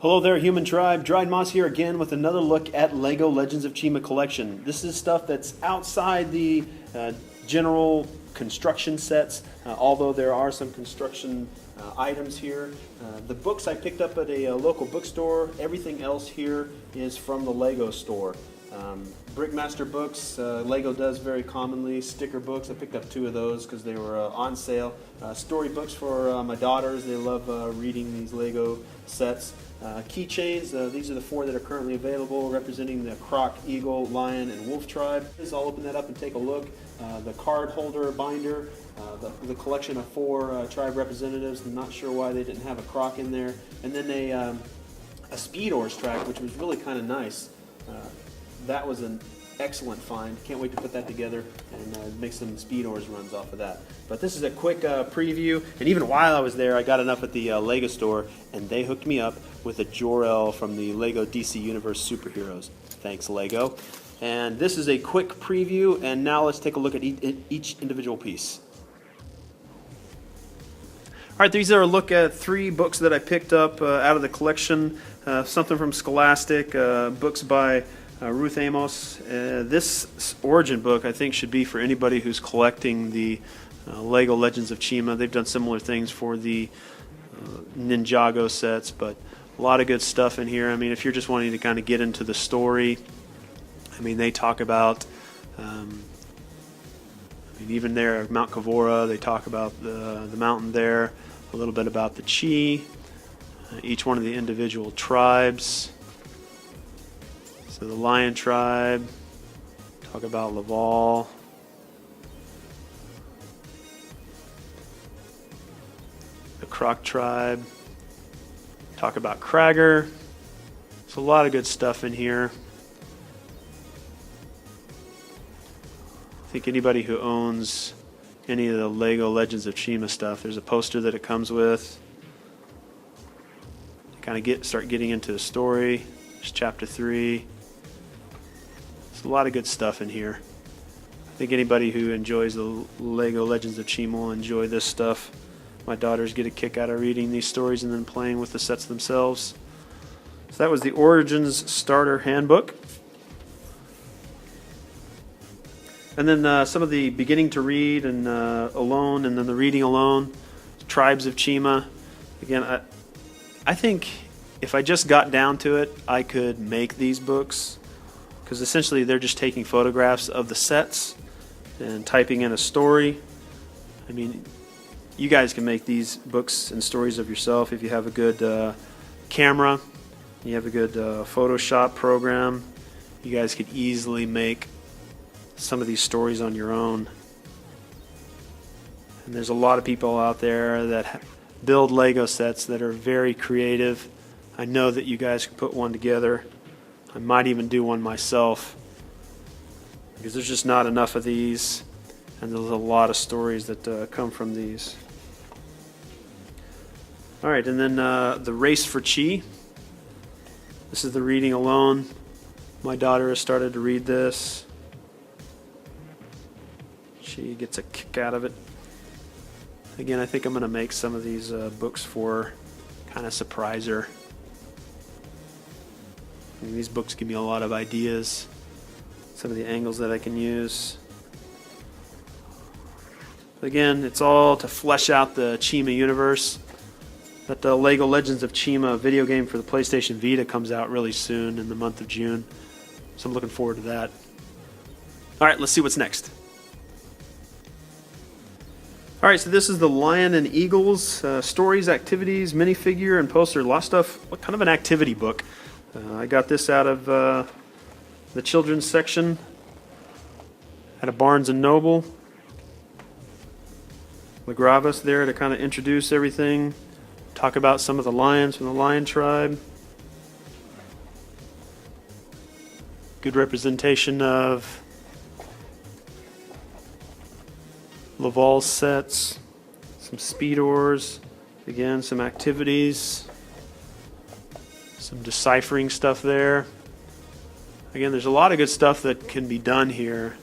Hello there, Human Tribe. Dried Moss here again with another look at LEGO Legends of Chima collection. This is stuff that's outside the general construction sets, although there are some construction items here. The books I picked up at a local bookstore. Everything else here is from the LEGO store. Brickmaster books, LEGO does very commonly. Sticker books, I picked up 2 of those because they were on sale. Story books for my daughters, they love reading these LEGO sets. Keychains, these are the 4 that are currently available, representing the Croc, Eagle, Lion, and Wolf tribe. I'll open that up and take a look. The card holder binder, the collection of 4 tribe representatives. I'm not sure why they didn't have a Croc in there. And then a Speed Oars track, which was really kind of nice. That was an excellent find. Can't wait to put that together and make some Speed Oars runs off of that. But this is a quick preview, and even while I was there, I got enough at the LEGO store, and they hooked me up with a Jor-El from the LEGO DC Universe Superheroes. Thanks, LEGO. And this is a quick preview, and now let's take a look at each individual piece. All right, these are a look at 3 books that I picked up out of the collection. Something from Scholastic, books by Ruth Amos. This origin book I think should be for anybody who's collecting the LEGO Legends of Chima. They've done similar things for the Ninjago sets, but a lot of good stuff in here. I mean, if you're just wanting to kind of get into the story, I mean, they talk about, even there at Mount Kavora, they talk about the mountain there, a little bit about the Chi, each one of the individual tribes. So the Lion tribe, talk about Laval. The Croc tribe, talk about Krager. There's a lot of good stuff in here. I think anybody who owns any of the LEGO Legends of Chima stuff, there's a poster that it comes with. You kind of start getting into the story. There's chapter 3. There's a lot of good stuff in here. I think anybody who enjoys the LEGO Legends of Chima will enjoy this stuff. My daughters get a kick out of reading these stories and then playing with the sets themselves. So that was the Origins Starter Handbook. And then some of the beginning to read and alone, and then the reading alone. Tribes of Chima. Again, I think if I just got down to it, I could make these books, because essentially they're just taking photographs of the sets and typing in a story. I mean, you guys can make these books and stories of yourself if you have a good camera, you have a good Photoshop program. You guys could easily make some of these stories on your own. And there's a lot of people out there that build LEGO sets that are very creative. I know that you guys can put one together. I might even do one myself, because there's just not enough of these, and there's a lot of stories that come from these. Alright, and then the Race for Chi. This is the reading alone. My daughter has started to read this. She gets a kick out of it. Again, I think I'm going to make some of these books for her, kind of surprise her. I mean, these books give me a lot of ideas, some of the angles that I can use. Again, it's all to flesh out the Chima universe. That the LEGO Legends of Chima video game for the PlayStation Vita comes out really soon in the month of June. So I'm looking forward to that. Alright, let's see what's next. Alright, so this is the Lion and Eagles stories, activities, minifigure, and poster. A lot of stuff. What kind of an activity book? I got this out of the children's section at a Barnes & Noble. LaGravas there to kind of introduce everything. Talk about some of the lions from the Lion tribe. Good representation of Laval sets. Some Speed Oars. Again, some activities. Some deciphering stuff there. Again, there's a lot of good stuff that can be done here.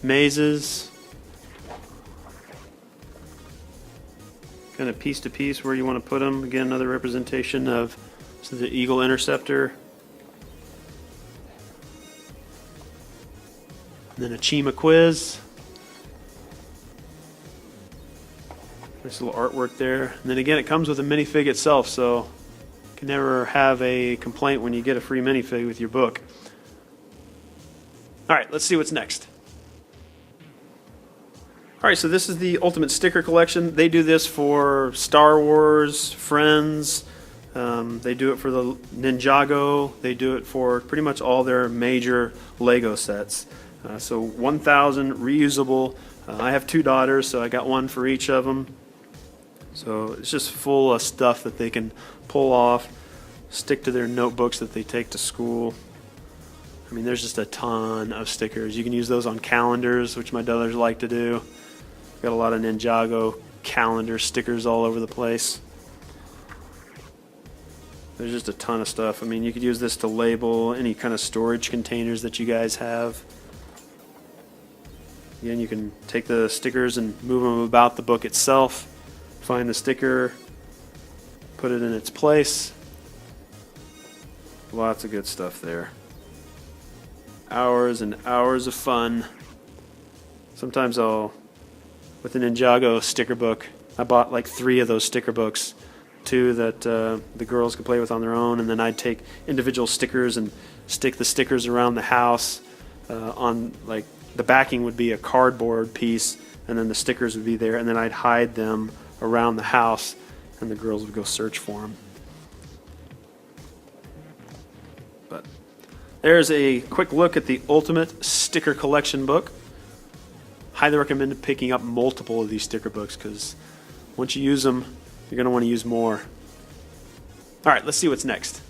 Mazes. kind of piece to piece where you want to put them. Again, another representation of the Eagle Interceptor. And then a Chima quiz. Nice little artwork there. And then again, it comes with a minifig itself, so you can never have a complaint when you get a free minifig with your book. All right, let's see what's next. All right, so this is the Ultimate Sticker Collection. They do this for Star Wars, Friends. They do it for the Ninjago. They do it for pretty much all their major Lego sets. So 1,000 reusable. I have 2 daughters, so I got one for each of them. So it's just full of stuff that they can pull off, stick to their notebooks that they take to school. I mean, there's just a ton of stickers. You can use those on calendars, which my daughters like to do. Got a lot of Ninjago calendar stickers all over the place. There's just a ton of stuff. I mean, you could use this to label any kind of storage containers that you guys have. Again, you can take the stickers and move them about the book itself. Find the sticker, put it in its place. Lots of good stuff there. Hours and hours of fun. Sometimes with the Ninjago sticker book, I bought like 3 of those sticker books. 2 that the girls could play with on their own, and then I'd take individual stickers and stick the stickers around the house. On like the backing would be a cardboard piece, and then the stickers would be there, and then I'd hide them around the house, and the girls would go search for them. But there's a quick look at the Ultimate Sticker Collection book. Highly recommend picking up multiple of these sticker books, because once you use them, you're going to want to use more. All right, let's see what's next.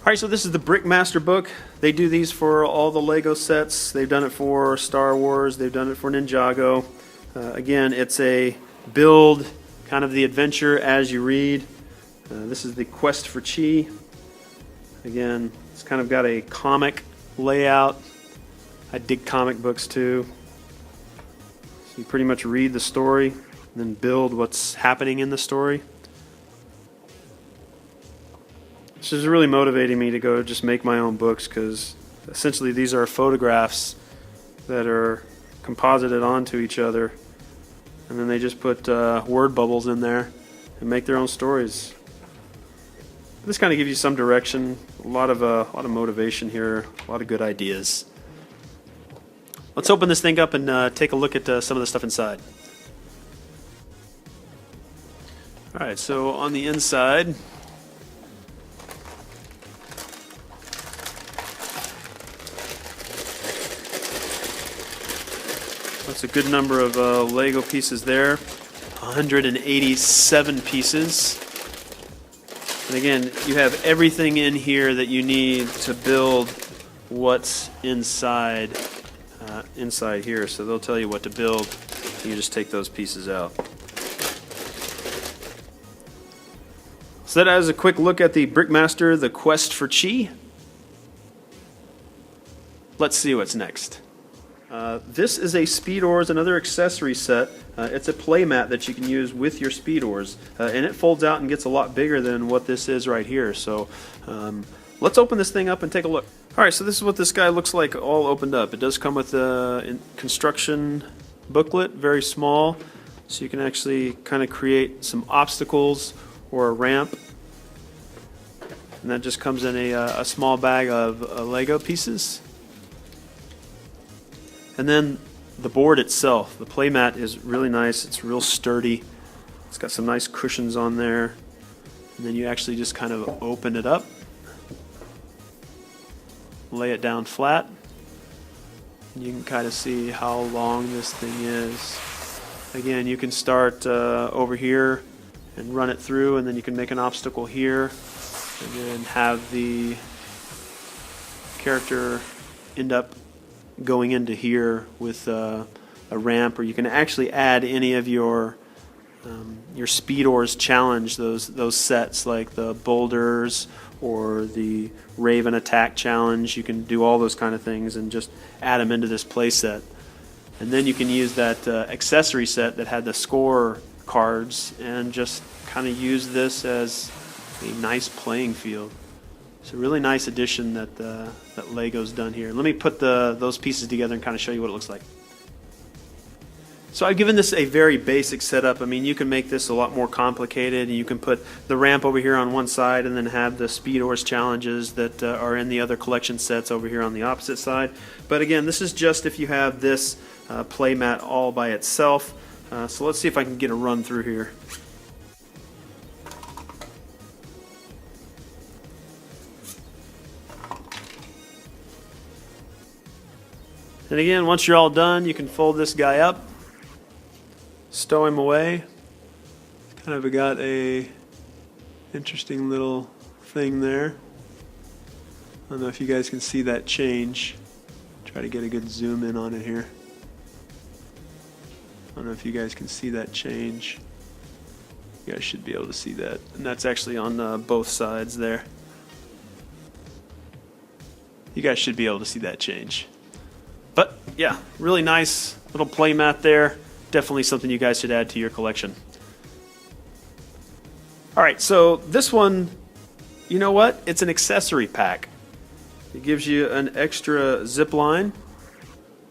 All right, so this is the Brickmaster book. They do these for all the Lego sets. They've done it for Star Wars. They've done it for Ninjago. Again, it's a build, kind of the adventure as you read. This is the Quest for Chi. Again, it's kind of got a comic layout. I dig comic books too. So you pretty much read the story, then build what's happening in the story. This is really motivating me to go just make my own books, because essentially these are photographs that are composited onto each other, and then they just put word bubbles in there and make their own stories. This kind of gives you some direction, a lot of motivation here, a lot of good ideas. Let's open this thing up and take a look at some of the stuff inside. Alright, so on the inside, that's a good number of Lego pieces there. 187 pieces. And again, you have everything in here that you need to build what's inside here. So they'll tell you what to build. You just take those pieces out. So that is a quick look at the Brickmaster, the Quest for Chi. Let's see what's next. This is a Speed Oars, another accessory set. It's a playmat that you can use with your Speed Oars, and it folds out and gets a lot bigger than what this is right here. So let's open this thing up and take a look. Alright, so this is what this guy looks like all opened up. It does come with a construction booklet, very small, so you can actually kind of create some obstacles or a ramp. And that just comes in a small bag of Lego pieces. And then the board itself, the playmat, is really nice. It's real sturdy. It's got some nice cushions on there. And then you actually just kind of open it up, lay it down flat. And you can kind of see how long this thing is. Again, you can start over here and run it through, and then you can make an obstacle here, and then have the character end up going into here with a ramp, or you can actually add any of your Speed Oars challenge, those sets like the boulders or the Raven Attack challenge. You can do all those kind of things and just add them into this play set. And then you can use that accessory set that had the score cards and just kind of use this as a nice playing field. It's a really nice addition that Lego's done here. Let me put those pieces together and kind of show you what it looks like. So I've given this a very basic setup. I mean, you can make this a lot more complicated. You can put the ramp over here on one side and then have the Speed Ores challenges that are in the other collection sets over here on the opposite side. But again, this is just if you have this play mat all by itself. So let's see if I can get a run through here. And again, once you're all done, you can fold this guy up, stow him away. Kind of got a interesting little thing there. I don't know if you guys can see that change. Try to get a good zoom in on it here. I don't know if you guys can see that change. You guys should be able to see that. And that's actually on both sides there. You guys should be able to see that change. But yeah, really nice little play mat there. Definitely something you guys should add to your collection. All right, so this one, you know what? It's an accessory pack. It gives you an extra zip line.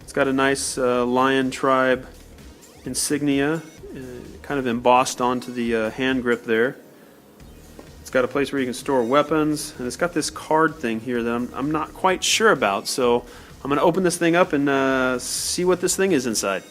It's got a nice Lion Tribe insignia, kind of embossed onto the hand grip there. It's got a place where you can store weapons, and it's got this card thing here that I'm not quite sure about. So I'm going to open this thing up and see what this thing is inside.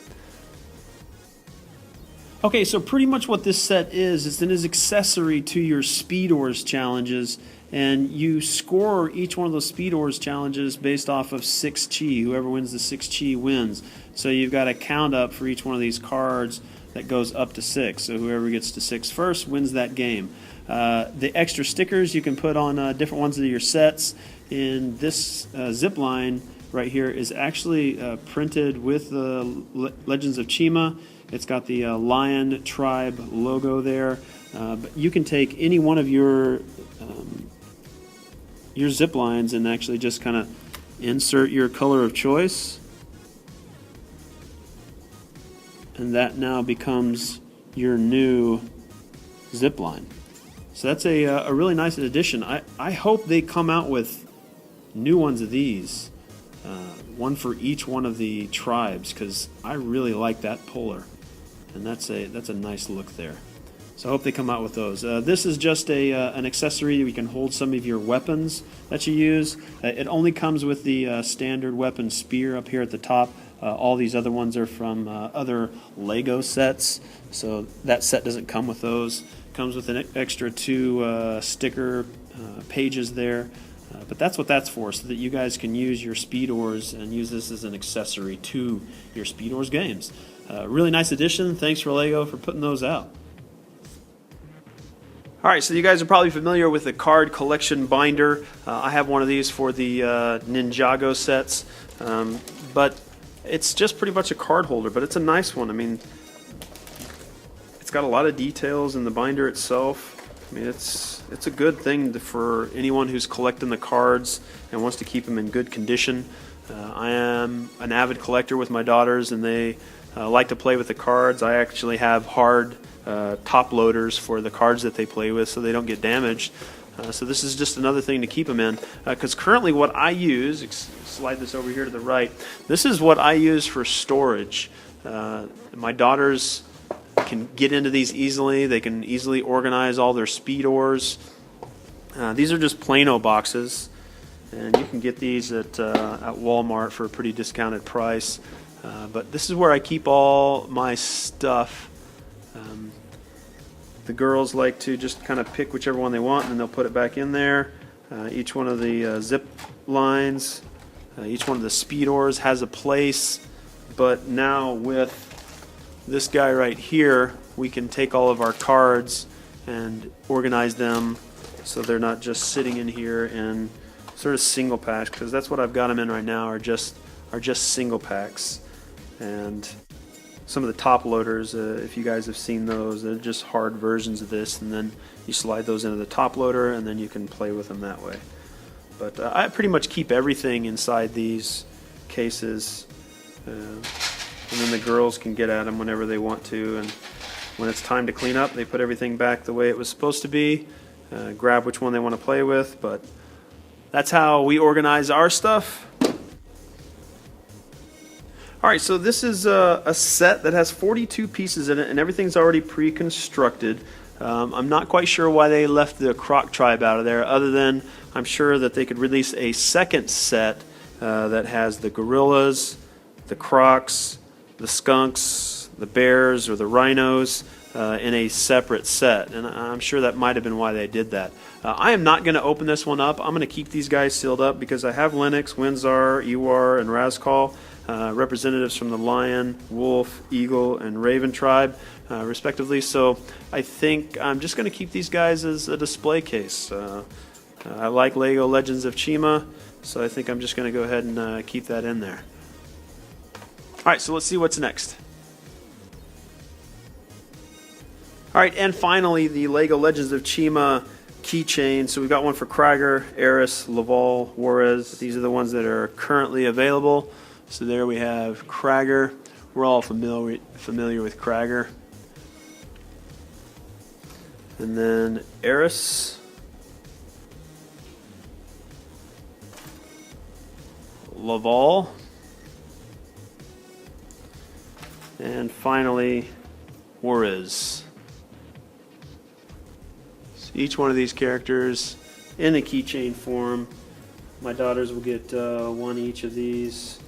Okay, so pretty much what this set is an accessory to your Speed Ores challenges, and you score each one of those Speed Ores challenges based off of 6 chi. Whoever wins the 6 chi wins. So you've got a count up for each one of these cards that goes up to 6. So whoever gets to 6 first wins that game. The extra stickers you can put on different ones of your sets. In this zip line right here is actually printed with the Legends of Chima. It's got the Lion Tribe logo there. But you can take any one of your zip lines and actually just kind of insert your color of choice. And that now becomes your new zip line. So that's a really nice addition. I hope they come out with new ones of these. One for each one of the tribes, because I really like that polar. And that's a nice look there. So I hope they come out with those. This is just an accessory. You can hold some of your weapons that you use. It only comes with the standard weapon spear up here at the top. All these other ones are from other Lego sets, so that set doesn't come with those. Comes with an extra 2 sticker pages there. But that's what that's for, so that you guys can use your Speed Ores and use this as an accessory to your Speed Ores games. Really nice addition. Thanks for Lego for putting those out. All right, so you guys are probably familiar with the card collection binder. I have one of these for the Ninjago sets, but it's just pretty much a card holder, but it's a nice one. I mean, it's got a lot of details in the binder itself. I mean, it's a good thing for anyone who's collecting the cards and wants to keep them in good condition. I am an avid collector with my daughters, and they like to play with the cards. I actually have hard top loaders for the cards that they play with so they don't get damaged. So this is just another thing to keep them in. Because currently what I use, slide this over here to the right, this is what I use for storage. My daughters can get into these easily. They can easily organize all their Speed Ores. These are just Plano boxes, and you can get these at Walmart for a pretty discounted price. But this is where I keep all my stuff. The girls like to just kind of pick whichever one they want, and then they'll put it back in there. Each one of the zip lines, each one of the Speed Ores has a place. But now with this guy right here, we can take all of our cards and organize them so they're not just sitting in here in sort of single packs, because that's what I've got them in right now, are just single packs. And some of the top loaders, if you guys have seen those, they're just hard versions of this, and then you slide those into the top loader and then you can play with them that way. But I pretty much keep everything inside these cases, and then the girls can get at them whenever they want to. And when it's time to clean up, they put everything back the way it was supposed to be, grab which one they want to play with, but that's how we organize our stuff. All right, so this is a set that has 42 pieces in it, and everything's already pre-constructed. I'm not quite sure why they left the Croc tribe out of there, other than I'm sure that they could release a second set that has the gorillas, the crocs, the skunks, the bears, or the rhinos in a separate set, and I'm sure that might have been why they did that. I am not going to open this one up. I'm going to keep these guys sealed up because I have Lennox, Windsor, Ewar, and Razkal, representatives from the lion, wolf, eagle, and raven tribe, respectively. So I think I'm just going to keep these guys as a display case. I like Lego Legends of Chima, so I think I'm just going to go ahead and keep that in there. All right, so let's see what's next. All right, and finally, the Lego Legends of Chima keychain. So we've got one for Krieger, Eris, Laval, Juarez. These are the ones that are currently available. So there we have Krieger. We're all familiar with Krieger. And then Eris. Laval. And finally, Juarez. So each one of these characters in a keychain form. My daughters will get one each of these.